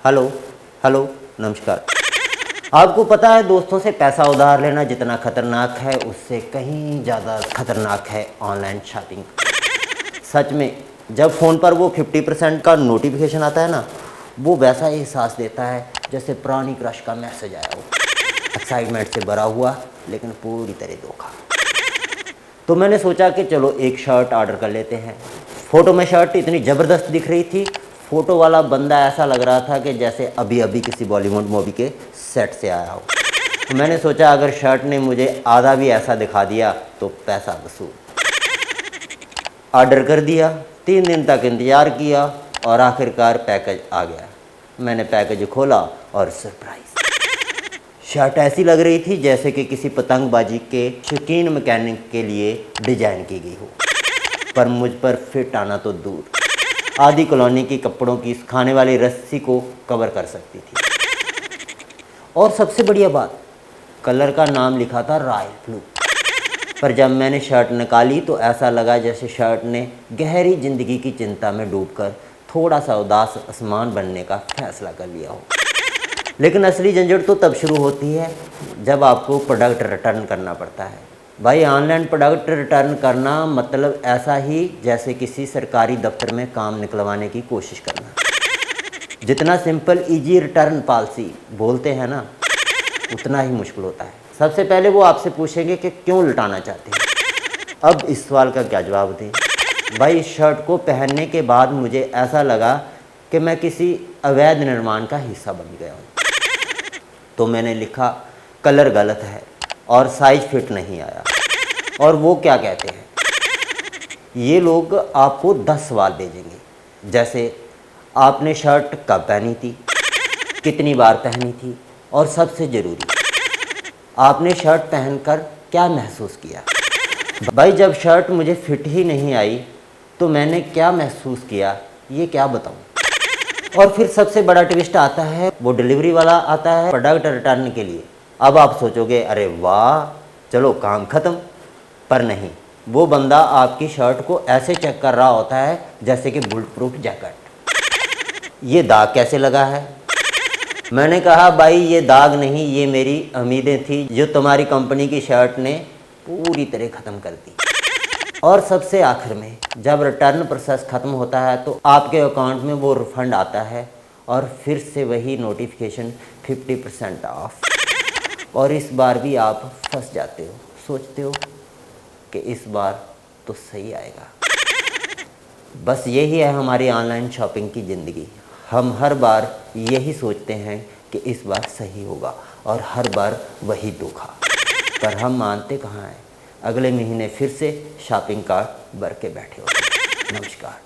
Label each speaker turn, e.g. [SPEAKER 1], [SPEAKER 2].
[SPEAKER 1] Hello hello नमस्कार। आपको पता है दोस्तों से पैसा उधार लेना जितना खतरनाक है उससे कहीं ज़्यादा खतरनाक है ऑनलाइन शॉपिंग। सच में जब फ़ोन पर वो 50% का नोटिफिकेशन आता है ना, वो वैसा एहसास देता है जैसे पुरानी क्रश का मैसेज आया हो, एक्साइटमेंट से भरा हुआ लेकिन पूरी तरह धोखा। तो मैंने सोचा कि चलो एक शर्ट ऑर्डर कर लेते हैं। फ़ोटो में शर्ट इतनी ज़बरदस्त दिख रही थी, फ़ोटो वाला बंदा ऐसा लग रहा था कि जैसे अभी अभी किसी बॉलीवुड मूवी के सेट से आया हो। तो मैंने सोचा अगर शर्ट ने मुझे आधा भी ऐसा दिखा दिया तो पैसा वसूल। ऑर्डर कर दिया, 3 दिन तक इंतज़ार किया और आखिरकार पैकेज आ गया। मैंने पैकेज खोला और सरप्राइज़, शर्ट ऐसी लग रही थी जैसे कि किसी पतंगबाजी के शौकीन मैकेनिक के लिए डिजाइन की गई हो, पर मुझ पर फिट आना तो दूर, आधी कॉलोनी की कपड़ों की खाने वाली रस्सी को कवर कर सकती थी। और सबसे बढ़िया बात, कलर का नाम लिखा था रॉयल ब्लू। पर जब मैंने शर्ट निकाली तो ऐसा लगा जैसे शर्ट ने गहरी जिंदगी की चिंता में डूबकर थोड़ा सा उदास आसमान बनने का फैसला कर लिया हो। लेकिन असली झंझट तो तब शुरू होती है जब आपको प्रोडक्ट रिटर्न करना पड़ता है। भाई ऑनलाइन प्रोडक्ट रिटर्न करना मतलब ऐसा ही जैसे किसी सरकारी दफ्तर में काम निकलवाने की कोशिश करना। जितना सिंपल इजी रिटर्न पॉलिसी बोलते हैं ना, उतना ही मुश्किल होता है। सबसे पहले वो आपसे पूछेंगे कि क्यों लौटाना चाहते हैं। अब इस सवाल का क्या जवाब दें। भाई इस शर्ट को पहनने के बाद मुझे ऐसा लगा कि मैं किसी अवैध निर्माण का हिस्सा बन गया हूँ। तो मैंने लिखा कलर गलत है और साइज फिट नहीं आया। और वो क्या कहते हैं, ये लोग आपको 10 सवाल भेजेंगे, जैसे आपने शर्ट कब पहनी थी, कितनी बार पहनी थी, और सबसे ज़रूरी, आपने शर्ट पहनकर क्या महसूस किया। भाई जब शर्ट मुझे फिट ही नहीं आई तो मैंने क्या महसूस किया ये क्या बताऊँ। और फिर सबसे बड़ा ट्विस्ट आता है, वो डिलीवरी वाला आता है प्रोडक्ट रिटर्न के लिए। अब आप सोचोगे अरे वाह चलो काम ख़त्म, पर नहीं, वो बंदा आपकी शर्ट को ऐसे चेक कर रहा होता है जैसे कि बुलेट प्रूफ जैकेट। ये दाग कैसे लगा है। मैंने कहा भाई ये दाग नहीं, ये मेरी उम्मीदें थी जो तुम्हारी कंपनी की शर्ट ने पूरी तरह ख़त्म कर दी। और सबसे आखिर में जब रिटर्न प्रोसेस ख़त्म होता है तो आपके अकाउंट में वो रिफ़ंड आता है और फिर से वही नोटिफिकेशन 50% ऑफ। और इस बार भी आप फंस जाते हो, सोचते हो कि इस बार तो सही आएगा। बस यही है हमारी ऑनलाइन शॉपिंग की ज़िंदगी। हम हर बार यही सोचते हैं कि इस बार सही होगा और हर बार वही धोखा, पर हम मानते कहाँ हैं। अगले महीने फिर से शॉपिंग कार्ट भर के बैठे होते हैं। नमस्कार।